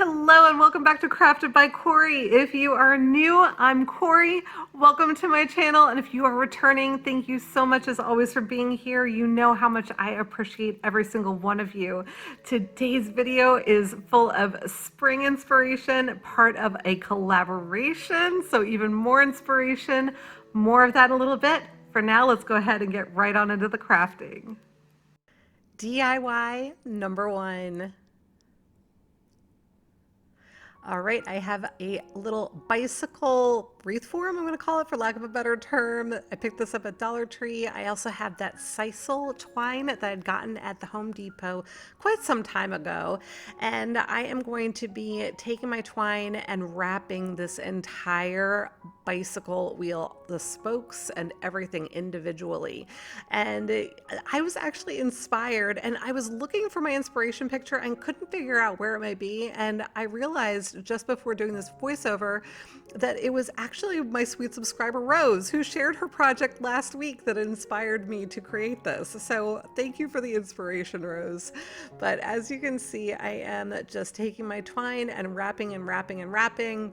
Hello and welcome back to Crafted by Corie. If you are new, I'm Corie. Welcome to my channel, and if you are returning, thank you so much as always for being here. You know how much I appreciate every single one of you. Today's video is full of spring inspiration, part of a collaboration, so even more inspiration. More of that in a little bit. For now, let's go ahead and get right on into the crafting. DIY number one. All right, I have a little bicycle wreath form, I'm going to call it for lack of a better term. I picked this up at Dollar Tree. I also have that sisal twine that I'd gotten at the Home Depot quite some time ago. And I am going to be taking my twine and wrapping this entire bicycle wheel, the spokes and everything individually. And I was actually inspired, and I was looking for my inspiration picture and couldn't figure out where it might be. And I realized just before doing this voiceover that it was actually my sweet subscriber Rose who shared her project last week that inspired me to create this. So thank you for the inspiration, Rose. But as you can see, I am just taking my twine and wrapping and wrapping and wrapping.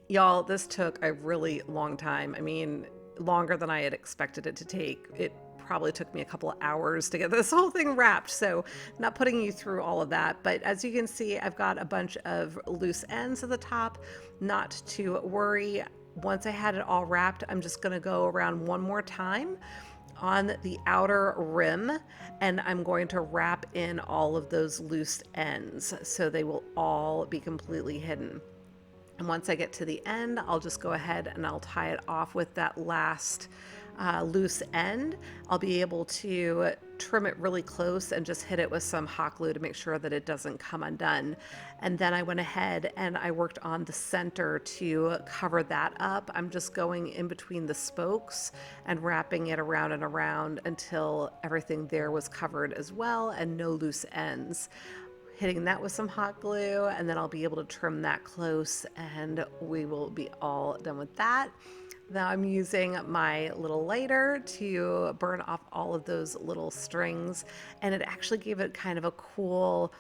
Y'all, this took a really long time. I mean, longer than I had expected it to take. It probably took me a couple of hours to get this whole thing wrapped, so not putting you through all of that. But as you can see, I've got a bunch of loose ends at the top. Not to worry, once I had it all wrapped, I'm just going to go around one more time on the outer rim, and I'm going to wrap in all of those loose ends so they will all be completely hidden. And once I get to the end, I'll just go ahead and I'll tie it off with that last loose end. I'll be able to trim it really close and just hit it with some hot glue to make sure that it doesn't come undone. And then I went ahead and I worked on the center to cover that up. I'm just going in between the spokes and wrapping it around and around until everything there was covered as well and no loose ends. Hitting that with some hot glue, and then I'll be able to trim that close and we will be all done with that. Now I'm using my little lighter to burn off all of those little strings, and it actually gave it kind of a cool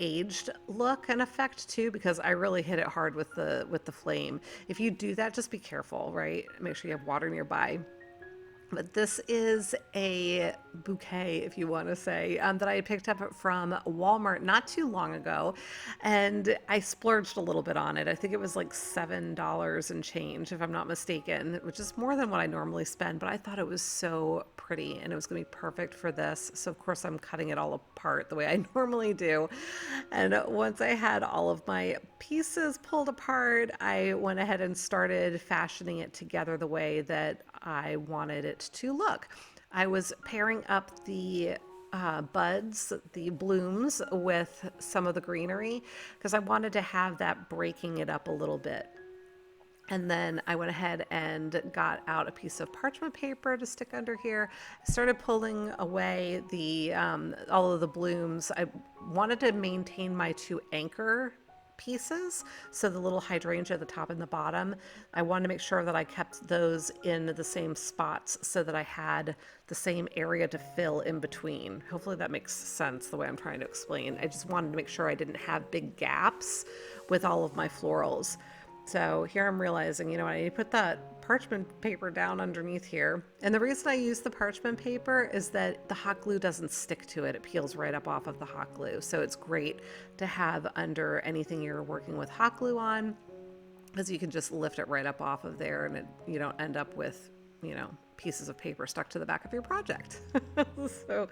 aged look and effect too, because I really hit it hard with the flame. If you do that, just be careful, right? Make sure you have water nearby. But this is a bouquet, if you want to say, that I had picked up from Walmart not too long ago. And I splurged a little bit on it. I think it was like $7 and change, if I'm not mistaken, which is more than what I normally spend. But I thought it was so pretty and it was going to be perfect for this. So, of course, I'm cutting it all apart the way I normally do. And once I had all of my pieces pulled apart, I went ahead and started fashioning it together the way that I wanted it to look. I was pairing up the buds, the blooms, with some of the greenery because I wanted to have that breaking it up a little bit. And then I went ahead and got out a piece of parchment paper to stick under here. I started pulling away the all of the blooms. I wanted to maintain my two anchor pieces, so the little hydrangea at the top and the bottom, I wanted to make sure that I kept those in the same spots so that I had the same area to fill in between. Hopefully that makes sense the way I'm trying to explain. I just wanted to make sure I didn't have big gaps with all of my florals. So here I'm realizing, you know, I need to put that parchment paper down underneath here. And the reason I use the parchment paper is that the hot glue doesn't stick to it. It peels right up off of the hot glue. So it's great to have under anything you're working with hot glue on, because you can just lift it right up off of there and you don't end up with, you know, pieces of paper stuck to the back of your project. So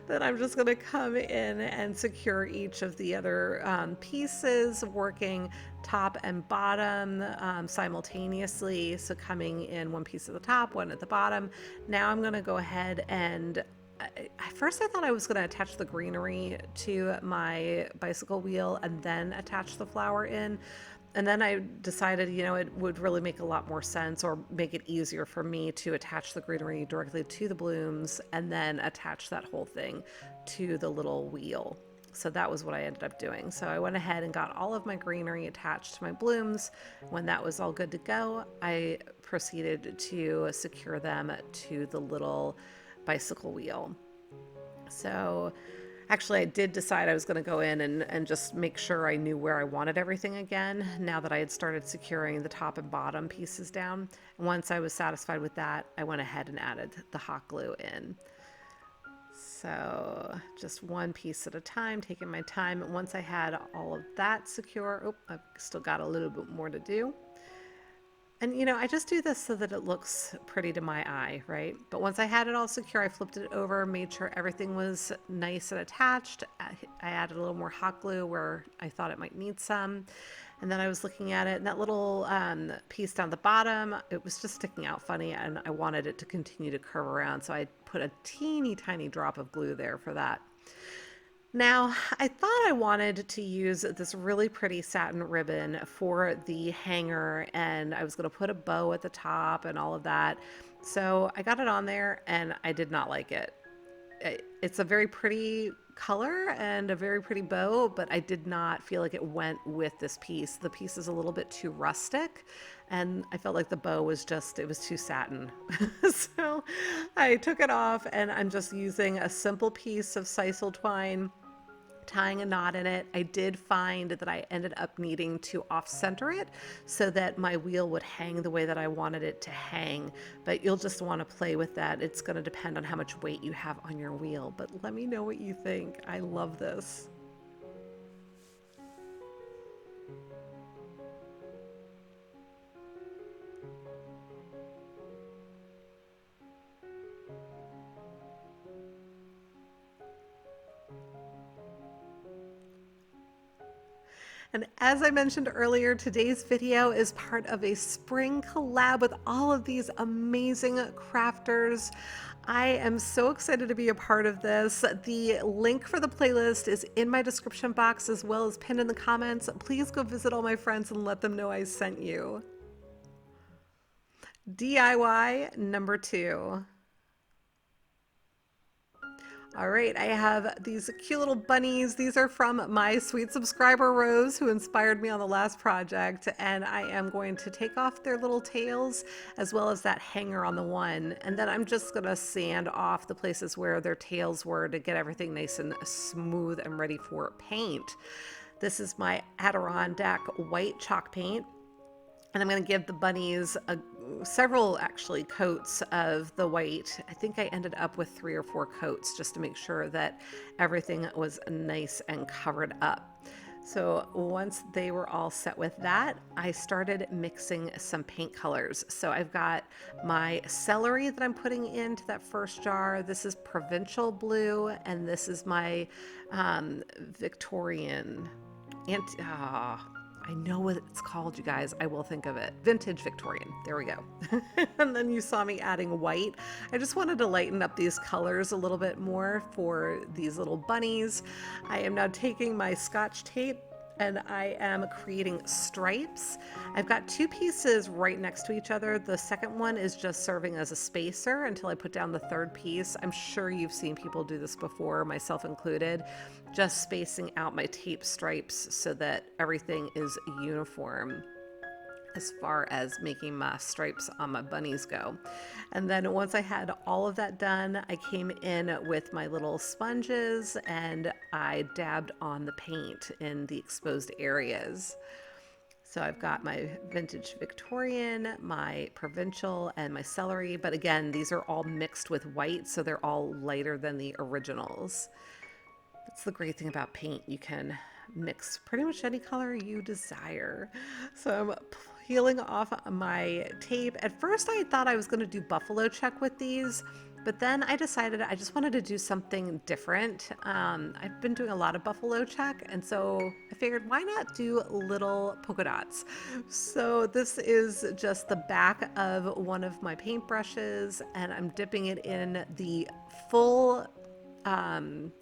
then I'm just going to come in and secure each of the other pieces, working top and bottom simultaneously. So coming in one piece at the top, one at the bottom. Now I'm going to go ahead and at first I thought I was going to attach the greenery to my bicycle wheel and then attach the flower in. And then I decided, you know, it would really make a lot more sense or make it easier for me to attach the greenery directly to the blooms and then attach that whole thing to the little wheel. So that was what I ended up doing. So I went ahead and got all of my greenery attached to my blooms. When that was all good to go, I proceeded to secure them to the little bicycle wheel. So Actually, I did decide I was going to go in and just make sure I knew where I wanted everything again now that I had started securing the top and bottom pieces down. And once I was satisfied with that, I went ahead and added the hot glue in. So just one piece at a time, taking my time. And once I had all of that secure, oh, I've still got a little bit more to do. And you know, I just do this so that it looks pretty to my eye, right? But once I had it all secure, I flipped it over, made sure everything was nice and attached. I added a little more hot glue where I thought it might need some. And then I was looking at it, and that little piece down the bottom, it was just sticking out funny, and I wanted it to continue to curve around. So I put a teeny tiny drop of glue there for that. Now, I thought I wanted to use this really pretty satin ribbon for the hanger, and I was going to put a bow at the top and all of that. So I got it on there, and I did not like it. It's a very pretty color and a very pretty bow, but I did not feel like it went with this piece. The piece is a little bit too rustic, and I felt like the bow was just, it was too satin. So I took it off, and I'm just using a simple piece of sisal twine, tying a knot in it. I did find that I ended up needing to off-center it so that my wheel would hang the way that I wanted it to hang, but you'll just want to play with that. It's going to depend on how much weight you have on your wheel, but let me know what you think. I love this. And as I mentioned earlier, today's video is part of a spring collab with all of these amazing crafters. I am so excited to be a part of this. The link for the playlist is in my description box as well as pinned in the comments. Please go visit all my friends and let them know I sent you. DIY number 2. All right, I have these cute little bunnies. These are from my sweet subscriber Rose, who inspired me on the last project, and I am going to take off their little tails as well as that hanger on the one, and then I'm just gonna sand off the places where their tails were to get everything nice and smooth and ready for paint. This is my Adirondack white chalk paint. And I'm going to give the bunnies several actually coats of the white. I think I ended up with 3 or 4 coats just to make sure that everything was nice and covered up. So once they were all set with that, I started mixing some paint colors. So I've got my celery that I'm putting into that first jar. This is provincial blue, and this is my Victorian I know what it's called, you guys. I will think of it. Vintage Victorian. There we go. And then you saw me adding white. I just wanted to lighten up these colors a little bit more for these little bunnies. I am now taking my Scotch tape and I am creating stripes. I've got 2 pieces right next to each other. The second one is just serving as a spacer until I put down the third piece. I'm sure you've seen people do this before, myself included, just spacing out my tape stripes so that everything is uniform as far as making my stripes on my bunnies go. And then once I had all of that done, I came in with my little sponges and I dabbed on the paint in the exposed areas. So I've got my vintage Victorian, my provincial, and my celery. But again, these are all mixed with white, so they're all lighter than the originals. That's the great thing about paint. You can mix pretty much any color you desire. So I'm peeling off my tape. At first I thought I was going to do buffalo check with these, but then I decided I just wanted to do something different. I've been doing a lot of buffalo check, and so I figured why not do little polka dots. So this is just the back of one of my paintbrushes, and I'm dipping it in the full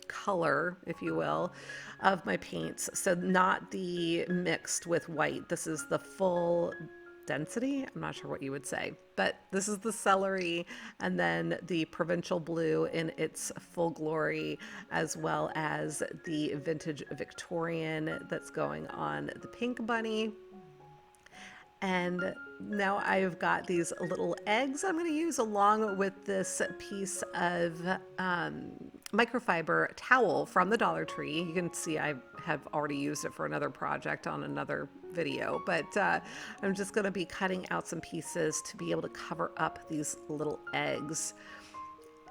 color, if you will, of my paints. So not the mixed with white. This is the full density. I'm not sure what you would say, but this is the celery and then the provincial blue in its full glory, as well as the vintage Victorian that's going on the pink bunny. And now I've got these little eggs I'm going to use along with this piece of microfiber towel from the Dollar Tree. You can see I have already used it for another project on another video, but I'm just going to be cutting out some pieces to be able to cover up these little eggs.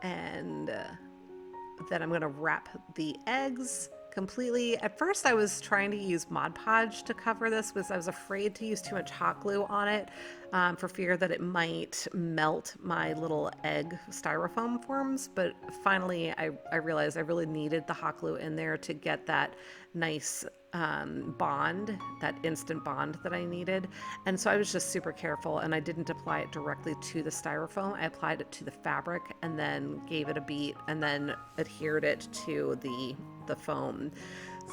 And then I'm going to wrap the eggs completely. At first I was trying to use Mod Podge to cover this because I was afraid to use too much hot glue on it for fear that it might melt my little egg styrofoam forms. But finally I realized I really needed the hot glue in there to get that nice bond, that instant bond that I needed. And so I was just super careful, and I didn't apply it directly to the styrofoam. I applied it to the fabric and then gave it a beat and then adhered it to the foam.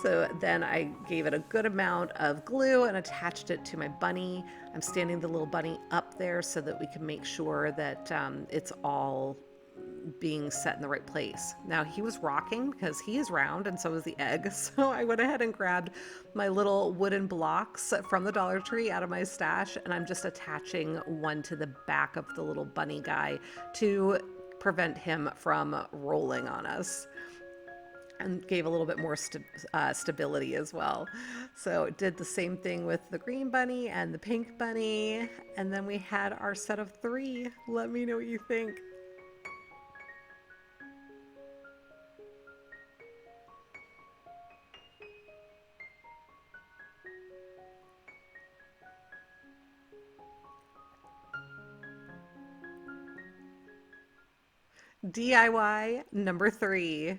So then I gave it a good amount of glue and attached it to my bunny. I'm standing the little bunny up there so that we can make sure that it's all being set in the right place. Now he was rocking because he is round and so is the egg. So I went ahead and grabbed my little wooden blocks from the Dollar Tree out of my stash, and I'm just attaching one to the back of the little bunny guy to prevent him from rolling on us, and gave a little bit more stability as well. So did the same thing with the green bunny and the pink bunny, and then we had our set of 3. Let me know what you think. DIY number 3.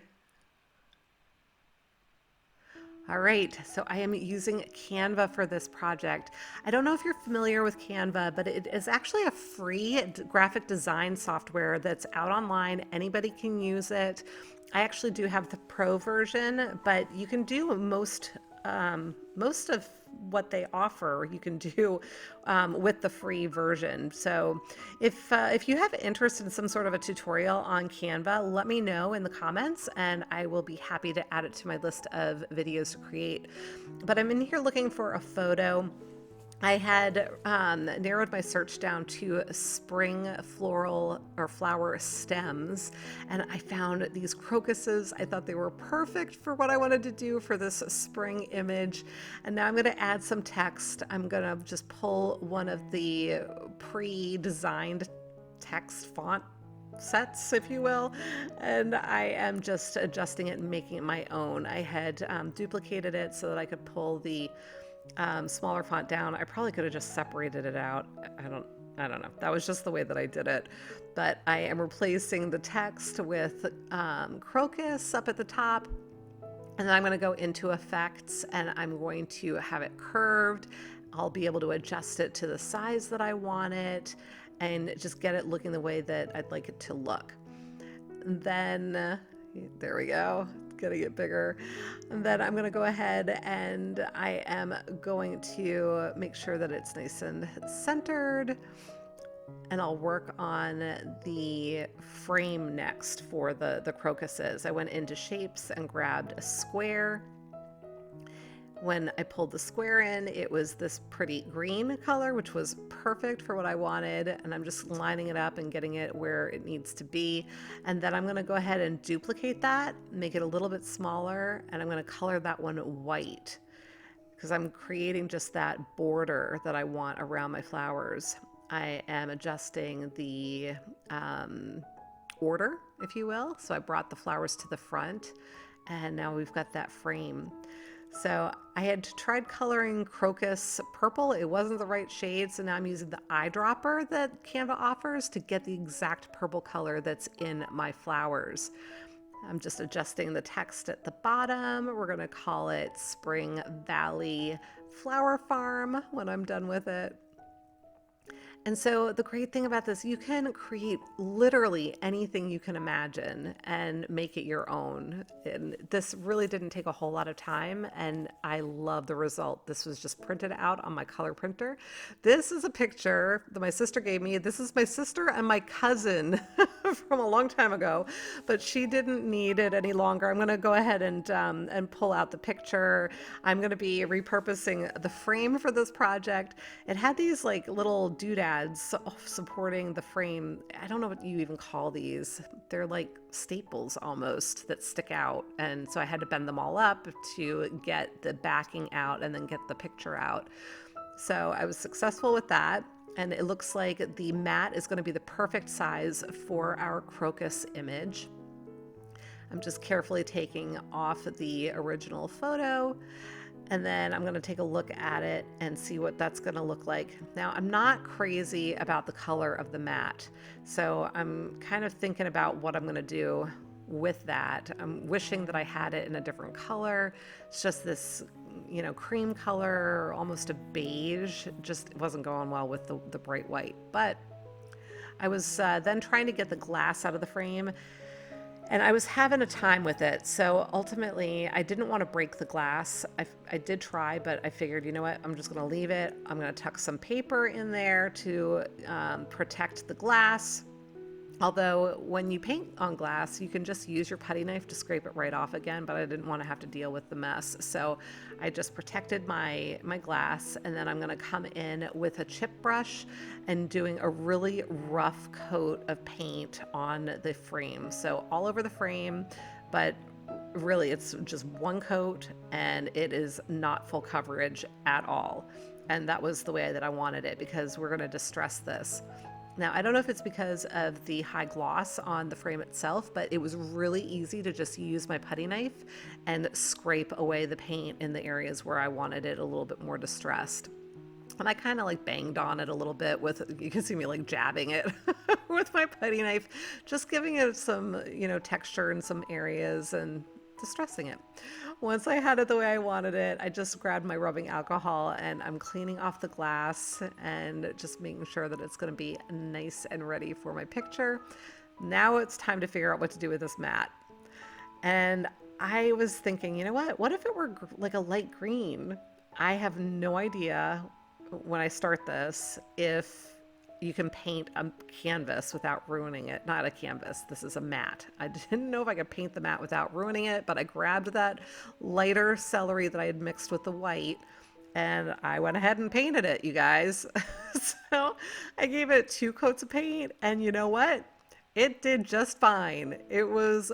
All right, so I am using Canva for this project. I don't know if you're familiar with Canva, but it is actually a free graphic design software that's out online. Anybody can use it. I actually do have the pro version, but you can do most of what they offer you can do with the free version. So if you have interest in some sort of a tutorial on Canva, let me know in the comments and I will be happy to add it to my list of videos to create. But I'm in here looking for a photo. I had narrowed my search down to spring floral or flower stems, and I found these crocuses. I thought they were perfect for what I wanted to do for this spring image. And now I'm going to add some text. I'm going to just pull one of the pre-designed text font sets, if you will, and I am just adjusting it and making it my own. I had duplicated it so that I could pull the smaller font down. I probably could have just separated it out. I don't know. That was just the way that I did it. But I am replacing the text with Crocus up at the top. And then I'm going to go into effects and I'm going to have it curved. I'll be able to adjust it to the size that I want it and just get it looking the way that I'd like it to look. And then there we go. Getting it bigger. And then I'm going to go ahead and I am going to make sure that it's nice and centered, and I'll work on the frame next for the crocuses. I went into shapes and grabbed a square. When I pulled the square in, it was this pretty green color, which was perfect for what I wanted. And I'm just lining it up and getting it where it needs to be. And then I'm going to go ahead and duplicate that, make it a little bit smaller, and I'm going to color that one white because I'm creating just that border that I want around my flowers. I am adjusting the order, if you will. So I brought the flowers to the front, and now we've got that frame. So I had tried coloring crocus purple. It wasn't the right shade, so now I'm using the eyedropper that Canva offers to get the exact purple color that's in my flowers. I'm just adjusting the text at the bottom. We're going to call it Spring Valley Flower Farm when I'm done with it. And so the great thing about this, you can create literally anything you can imagine and make it your own. And this really didn't take a whole lot of time, and I love the result. This was just printed out on my color printer. This is a picture that my sister gave me. This is my sister and my cousin from a long time ago, but she didn't need it any longer. I'm going to go ahead and pull out the picture. I'm going to be repurposing the frame for this project. It had these like little doodads supporting the frame. I don't know what you even call these. They're like staples almost that stick out. And so I had to bend them all up to get the backing out and then get the picture out. So I was successful with that. And it looks like the mat is going to be the perfect size for our crocus image. I'm just carefully taking off the original photo, and then I'm going to take a look at it and see what that's going to look like. Now, I'm not crazy about the color of the mat, so I'm kind of thinking about what I'm going to do with that. I'm wishing that I had it in a different color. It's just this, you know, cream color, almost a beige. Just wasn't going well with the bright white. But I was then trying to get the glass out of the frame, and I was having a time with it. So ultimately, I didn't want to break the glass. I did try, but I figured, you know what, I'm just going to leave it. I'm going to tuck some paper in there to protect the glass. Although when you paint on glass, you can just use your putty knife to scrape it right off again, but I didn't want to have to deal with the mess. So I just protected my glass, and then I'm going to come in with a chip brush and doing a really rough coat of paint on the frame. So all over the frame, but really it's just one coat, and it is not full coverage at all. And that was the way that I wanted it, because we're going to distress this. Now, I don't know if it's because of the high gloss on the frame itself, but it was really easy to just use my putty knife and scrape away the paint in the areas where I wanted it a little bit more distressed. And I kind of like banged on it a little bit with, you can see me like jabbing it with my putty knife, just giving it some, you know, texture in some areas and distressing it. Once I had it the way I wanted it, I just grabbed my rubbing alcohol and I'm cleaning off the glass and just making sure that it's going to be nice and ready for my picture. Now it's time to figure out what to do with this mat. And I was thinking, you know what if it were like a light green? I have no idea when I start this if you can paint a canvas without ruining it. Not a canvas, this is a mat. I didn't know if I could paint the mat without ruining it, but I grabbed that lighter celery that I had mixed with the white, and I went ahead and painted it, you guys. So I gave it 2 coats of paint, and you know what? It did just fine. It was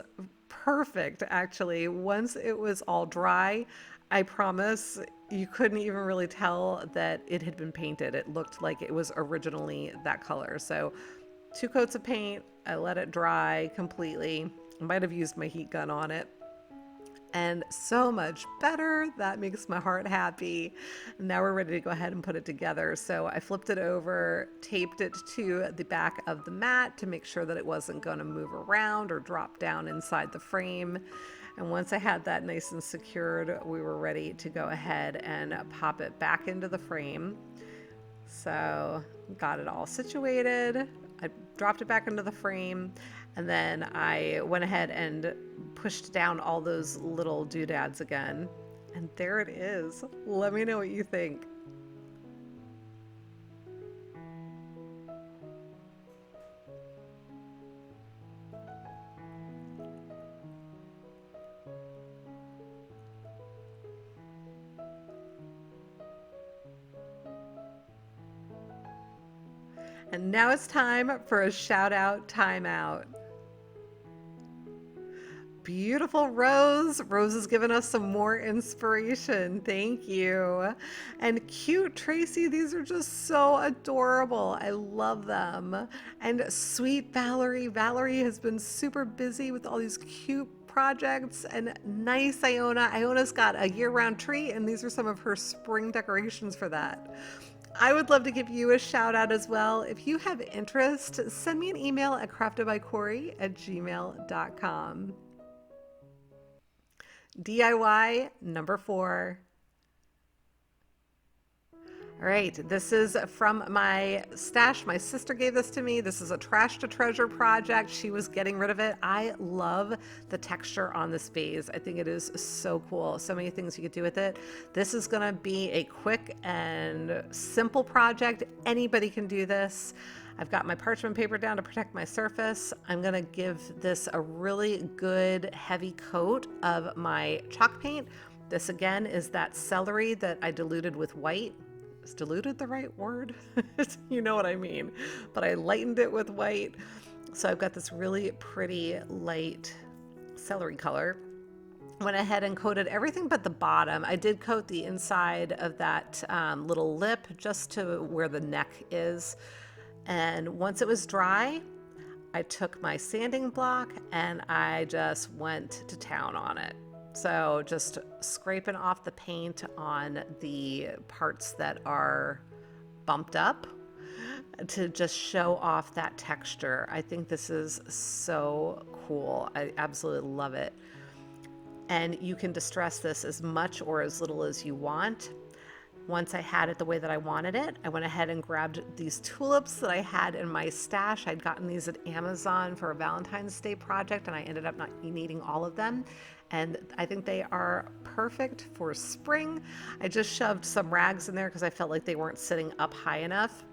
perfect, actually. Once it was all dry, I promise you couldn't even really tell that it had been painted. It looked like it was originally that color. So 2 coats of paint, I let it dry completely. I might have used my heat gun on it. And so much better. That makes my heart happy. Now we're ready to go ahead and put it together. So I flipped it over, taped it to the back of the mat to make sure that it wasn't going to move around or drop down inside the frame. And once I had that nice and secured, we were ready to go ahead and pop it back into the frame. So got it all situated. I dropped it back into the frame, and then I went ahead and pushed down all those little doodads again. And there it is. Let me know what you think. And now it's time for a shout out timeout. Beautiful Rose. Rose has given us some more inspiration. Thank you. And cute Tracy. These are just so adorable. I love them. And sweet Valerie. Valerie has been super busy with all these cute projects. And nice Iona. Iona's got a year-round tree, and these are some of her spring decorations for that. I would love to give you a shout out as well. If you have interest, send me an email at craftedbycorie@gmail.com. DIY number 4. All right, this is from my stash. My sister gave this to me. This is a trash to treasure project. She was getting rid of it. I love the texture on this vase. I think it is so cool. So many things you could do with it. This is gonna be a quick and simple project. Anybody can do this. I've got my parchment paper down to protect my surface. I'm gonna give this a really good heavy coat of my chalk paint. This again is that celery that I diluted with white. Is diluted the right word? You know what I mean. But I lightened it with white. So I've got this really pretty light celery color. Went ahead and coated everything but the bottom. I did coat the inside of that little lip just to where the neck is. And once it was dry, I took my sanding block and I just went to town on it. So just scraping off the paint on the parts that are bumped up to just show off that texture. I think this is so cool. I absolutely love it. And you can distress this as much or as little as you want. Once I had it the way that I wanted it, I went ahead and grabbed these tulips that I had in my stash. I'd gotten these at Amazon for a Valentine's Day project, and I ended up not needing all of them. And I think they are perfect for spring. I just shoved some rags in there because I felt like they weren't sitting up high enough.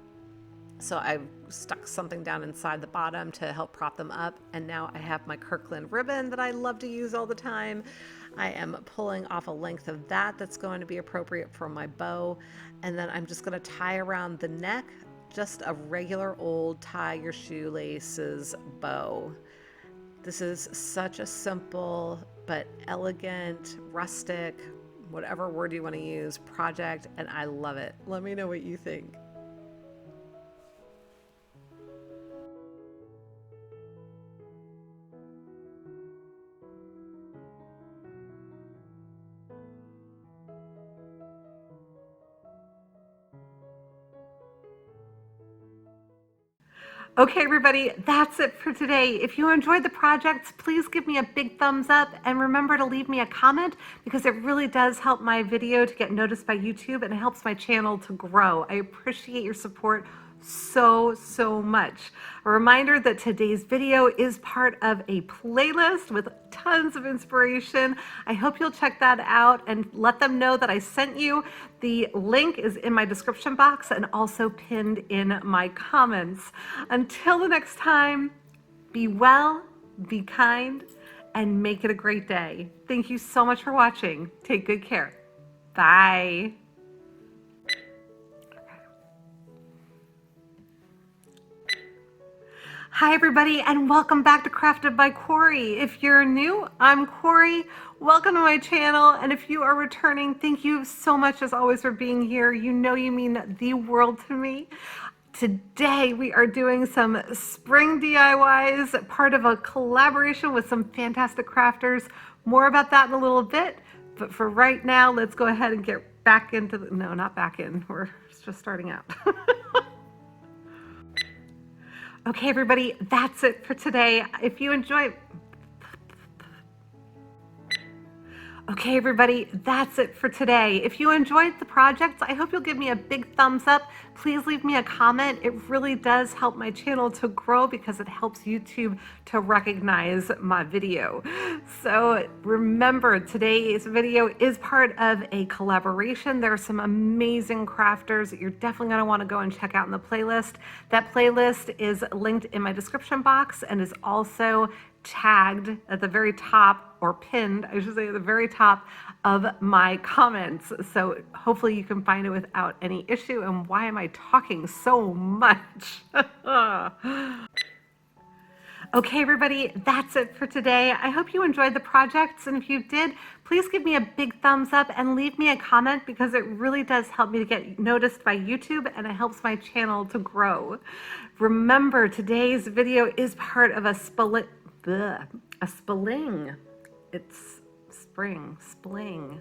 So I stuck something down inside the bottom to help prop them up. And now I have my Kirkland ribbon that I love to use all the time. I am pulling off a length of that that's going to be appropriate for my bow. And then I'm just going to tie around the neck, just a regular old tie your shoelaces bow. This is such a simple but elegant, rustic, whatever word you want to use, project, and I love it. Let me know what you think. Okay, everybody, that's it for today. If you enjoyed the projects, please give me a big thumbs up and remember to leave me a comment because it really does help my video to get noticed by YouTube and it helps my channel to grow. I appreciate your support so much. A reminder that today's video is part of a playlist with tons of inspiration. I hope you'll check that out and let them know that I sent you. The link is in my description box and also pinned in my comments. Until the next time, be well, be kind, and make it a great day. Thank you so much for watching. Take good care. Bye. Hi everybody and welcome back to Crafted by Corie. If you're new, I'm Corie. Welcome to my channel, and if you are returning, thank you so much as always for being here. You know you mean the world to me. Today we are doing some spring DIYs, part of a collaboration with some fantastic crafters. More about that in a little bit, but for right now, let's go ahead and get back into the, no, not back in, we're just starting out. Okay, everybody, that's it for today. If you enjoy... Okay, everybody, that's it for today. If you enjoyed the projects, I hope you'll give me a big thumbs up. Please leave me a comment. It really does help my channel to grow because it helps YouTube to recognize my video. So remember, today's video is part of a collaboration. There are some amazing crafters that you're definitely going to want to go and check out in the playlist. That playlist is linked in my description box and is also tagged at the very top, or pinned, I should say, at the very top of my comments. So hopefully you can find it without any issue. And why am I talking so much? Okay, everybody, that's it for today. I hope you enjoyed the projects. And if you did, please give me a big thumbs up and leave me a comment because it really does help me to get noticed by YouTube and it helps my channel to grow. Remember, today's video is part of a spling. It's spring, spling.